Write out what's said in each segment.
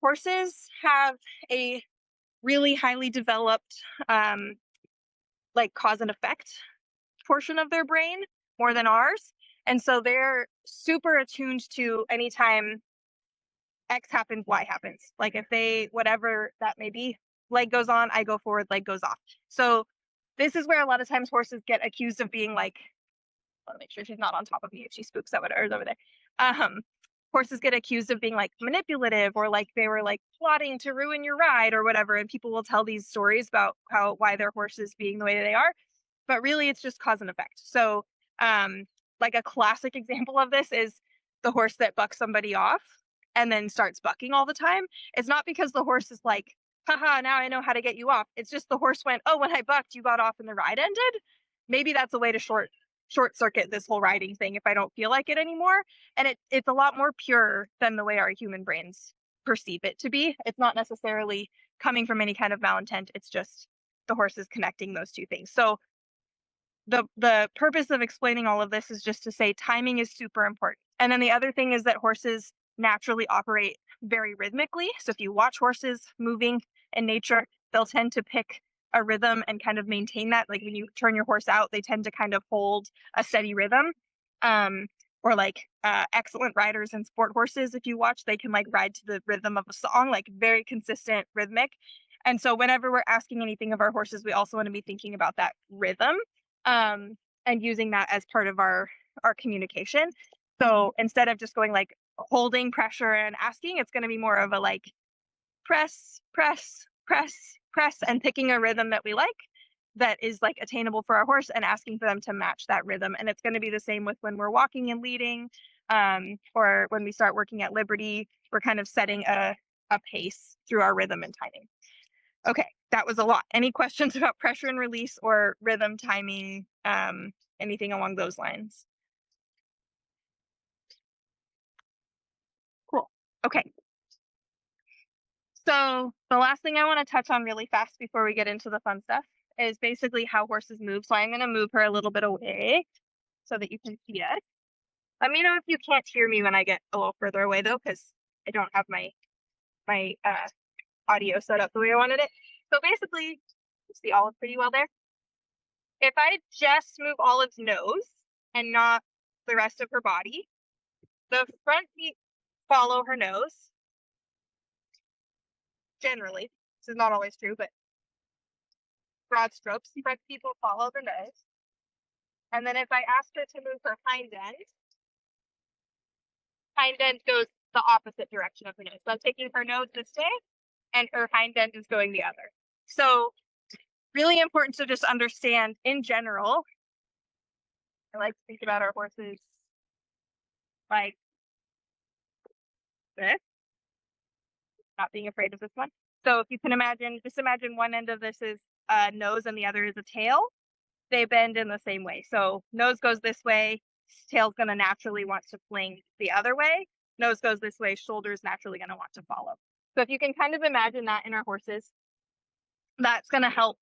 horses have a really highly developed like cause and effect portion of their brain more than ours. And so they're super attuned to anytime X happens, Y happens. Like if they, whatever that may be, leg goes on, I go forward, leg goes off. So this is where a lot of times horses get accused of being like, I want to make sure she's not on top of me if she spooks out whatever's over there. Um, Horses get accused of being like manipulative or like they were like plotting to ruin your ride or whatever. And people will tell these stories about why their horses being the way they are, but really it's just cause and effect. So, like a classic example of this is the horse that bucks somebody off and then starts bucking all the time. It's not because the horse is like, haha, now I know how to get you off. It's just the horse went, oh, when I bucked, you got off and the ride ended. Maybe that's a way to short circuit this whole riding thing if I don't feel like it anymore. And it's a lot more pure than the way our human brains perceive it to be. It's not necessarily coming from any kind of malintent. It's just the horse is connecting those two things. So the purpose of explaining all of this is just to say timing is super important. And then the other thing is that horses naturally operate very rhythmically. So if you watch horses moving in nature, they'll tend to pick a rhythm and kind of maintain that. Like when you turn your horse out, they tend to kind of hold a steady rhythm. Or like excellent riders and sport horses, if you watch, they can like ride to the rhythm of a song, like very consistent, rhythmic. And so whenever we're asking anything of our horses, we also want to be thinking about that rhythm and using that as part of our communication. So instead of just going like holding pressure and asking, it's going to be more of a like press, press, press, press, and picking a rhythm that we like that is like attainable for our horse and asking for them to match that rhythm. And it's going to be the same with when we're walking and leading, or when we start working at Liberty, we're kind of setting a pace through our rhythm and timing. Okay, that was a lot. Any questions about pressure and release or rhythm, timing, anything along those lines? Cool. Okay. So the last thing I want to touch on really fast before we get into the fun stuff is basically how horses move. So I'm going to move her a little bit away so that you can see it. Let me know if you can't hear me when I get a little further away though, because I don't have my audio set up the way I wanted it. So basically, you see Olive pretty well there. If I just move Olive's nose and not the rest of her body, the front feet follow her nose. Generally, this is not always true, but broad strokes, front feet will follow the nose. And then if I ask her to move her hind end goes the opposite direction of her nose. So I'm taking her nose this way, and her hind end is going the other. So really important to just understand in general. I like to think about our horses like this, not being afraid of this one. So if you can imagine, just imagine one end of this is a nose and the other is a tail. They bend in the same way. So nose goes this way, tail's going to naturally want to fling the other way. Nose goes this way, shoulder's naturally going to want to follow. So if you can kind of imagine that in our horses, that's going to help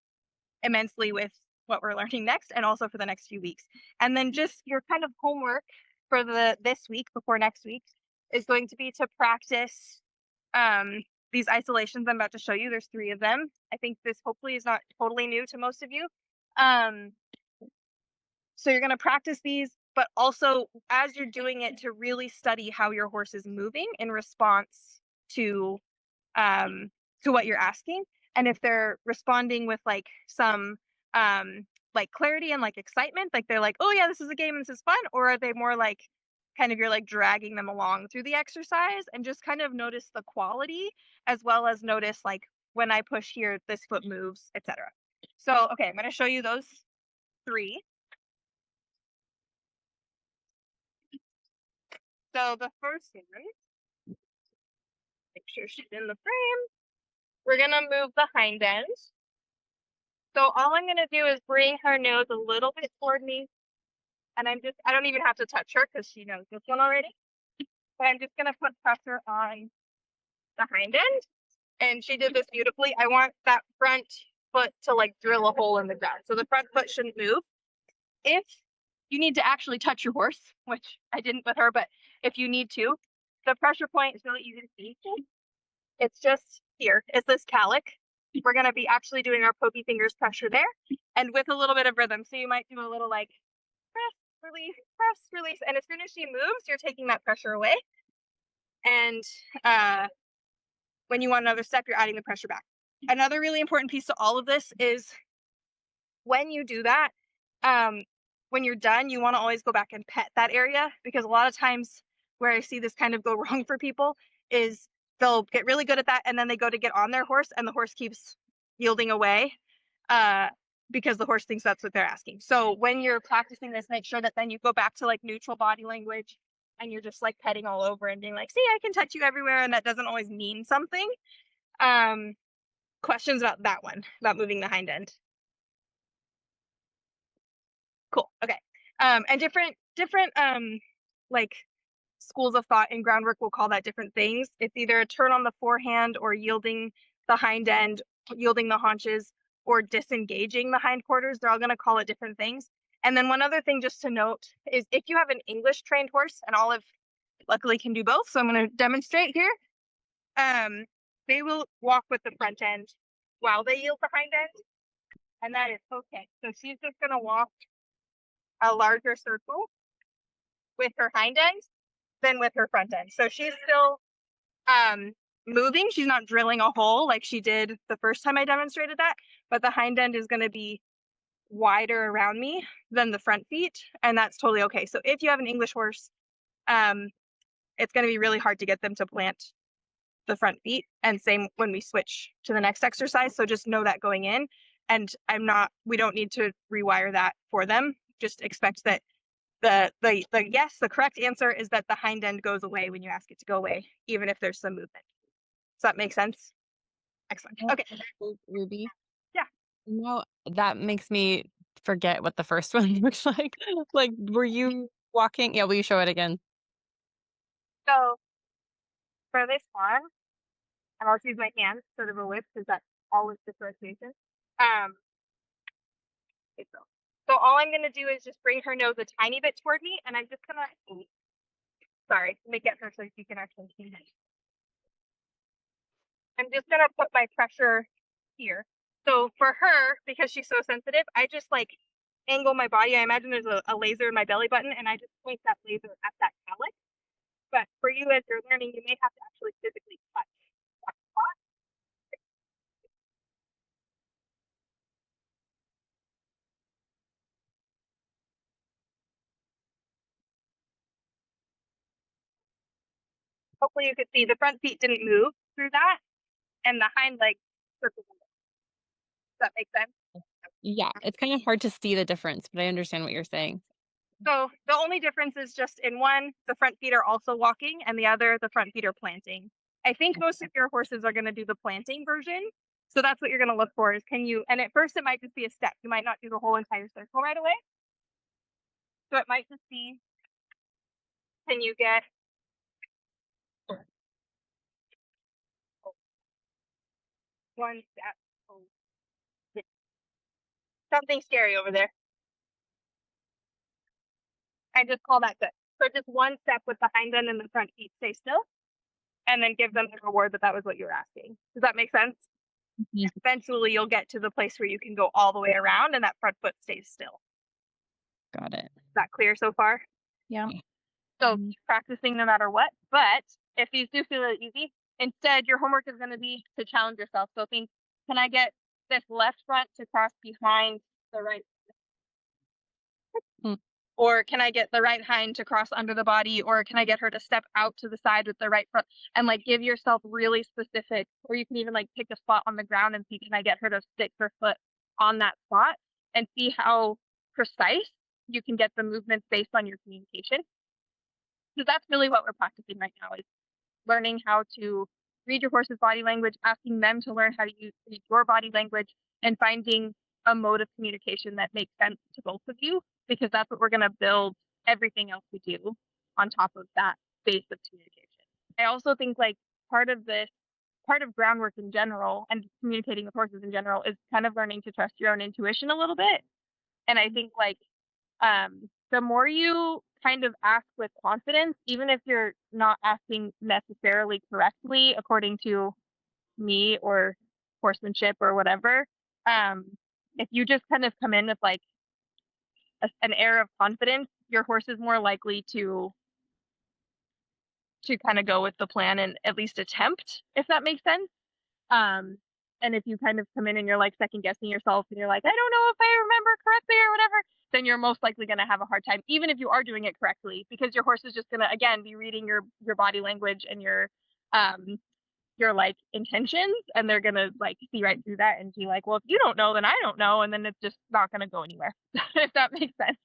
immensely with what we're learning next and also for the next few weeks. And then just your kind of homework for this week before next week is going to be to practice these isolations I'm about to show you. There's 3 of them. I think this hopefully is not totally new to most of you. So you're going to practice these, but also as you're doing it to really study how your horse is moving in response to what you're asking. And if they're responding with like some like clarity and like excitement, like they're like, oh yeah, this is a game and this is fun, or are they more like kind of you're like dragging them along through the exercise, and just kind of notice the quality as well as notice like when I push here, this foot moves, etc. So okay, I'm going to show you those 3. So the first one, make sure she's in the frame. We're going to move the hind end. So all I'm going to do is bring her nose a little bit toward me. And I don't even have to touch her because she knows this one already. But I'm just going to put pressure on the hind end. And she did this beautifully. I want that front foot to like drill a hole in the ground. So the front foot shouldn't move. If you need to actually touch your horse, which I didn't with her, but if you need to, the pressure point is really easy to see. It's just here. It's this calic. We're going to be actually doing our pokey fingers pressure there and with a little bit of rhythm. So you might do a little like press, release. And as soon as she moves, you're taking that pressure away. And when you want another step, you're adding the pressure back. Another really important piece to all of this is when you do that, when you're done, you want to always go back and pet that area, because a lot of times where I see this kind of go wrong for people is they'll get really good at that and then they go to get on their horse and the horse keeps yielding away because the horse thinks that's what they're asking. So when you're practicing this, make sure that then you go back to like neutral body language and you're just like petting all over and being like, see, I can touch you everywhere. And that doesn't always mean something. Questions about that one, about moving the hind end? Cool. Okay. And different like schools of thought in groundwork will call that different things. It's either a turn on the forehand or yielding the hind end, yielding the haunches, or disengaging the hindquarters. They're all going to call it different things. And then one other thing just to note is if you have an English trained horse, and Olive luckily can do both, so I'm going to demonstrate here. They will walk with the front end while they yield the hind end, and that is okay. So she's just going to walk a larger circle with her hind end than with her front end. So she's still moving. She's not drilling a hole like she did the first time I demonstrated that, but the hind end is going to be wider around me than the front feet, and that's totally okay. So if you have an English horse, it's going to be really hard to get them to plant the front feet, and same when we switch to the next exercise. So just know that going in, and we don't need to rewire that for them. Just expect that the correct answer is that the hind end goes away when you ask it to go away, even if there's some movement. Does that make sense? Excellent. Okay. Ruby. Yeah. No, that makes me forget what the first one looks like. Like, were you walking? Yeah, will you show it again? So for this one, and I'll use my hands sort of a whip because that's always differentiation. Okay, so all I'm gonna do is just bring her nose a tiny bit toward me, and I'm just gonna sorry, let me get her so you can actually see me. I'm just gonna put my pressure here. So for her, because she's so sensitive, I just like angle my body. I imagine there's a laser in my belly button, and I just point that laser at that calic. But for you, as you're learning, you may have to actually physically touch that spot. Hopefully, you could see the front feet didn't move through that, and the hind leg circled. Does that make sense? Yeah, it's kind of hard to see the difference, but I understand what you're saying. So the only difference is just in one, the front feet are also walking, and the other, the front feet are planting. I think most of your horses are going to do the planting version. So that's what you're going to look for is and at first it might just be a step. You might not do the whole entire circle right away. So it might just be, can you get one step? Oh, something scary over there. I just call that good. So just one step with the hind end and the front feet stay still, and then give them the reward that was what you were asking. Does that make sense? Mhm. Eventually you'll get to the place where you can go all the way around and that front foot stays still. Got it. Is that clear so far? Yeah. So keep practicing no matter what. But if these do feel really easy, instead your homework is going to be to challenge yourself. So think, can I get this left front to cross behind the right? Mm. Or can I get the right hind to cross under the body? Or can I get her to step out to the side with the right front? And like give yourself really specific, or you can even like pick a spot on the ground and see, can I get her to stick her foot on that spot and see how precise you can get the movements based on your communication. Because that's really what we're practicing right now is learning how to read your horse's body language, asking them to learn how to read your body language, and finding a mode of communication that makes sense to both of you, because that's what we're going to build everything else we do on top of that base of communication. I also think like part of groundwork in general and communicating with horses in general is kind of learning to trust your own intuition a little bit. And I think like the more you kind of ask with confidence, even if you're not asking necessarily correctly according to me or horsemanship or whatever, um, if you just kind of come in with like an air of confidence, your horse is more likely to kind of go with the plan and at least attempt, if that makes sense. Um, and if you kind of come in and you're like second guessing yourself and you're like, I don't know if I remember correctly or whatever, then you're most likely going to have a hard time, even if you are doing it correctly, because your horse is just going to again be reading your body language and um your like intentions, and they're gonna like see right through that and be like, well, if you don't know, then I don't know, and then it's just not gonna go anywhere. If that makes sense.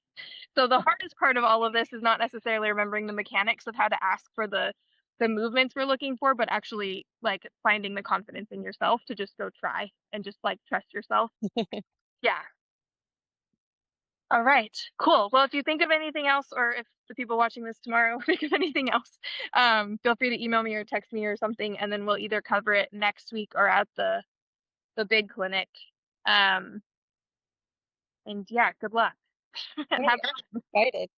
So the hardest part of all of this is not necessarily remembering the mechanics of how to ask for the movements we're looking for, but actually like finding the confidence in yourself to just go try and just like trust yourself. Yeah. All right. Cool. Well, if you think of anything else, or if the people watching this tomorrow think of anything else, feel free to email me or text me or something, and then we'll either cover it next week or at the big clinic. And yeah, good luck. Hey, Have I'm excited.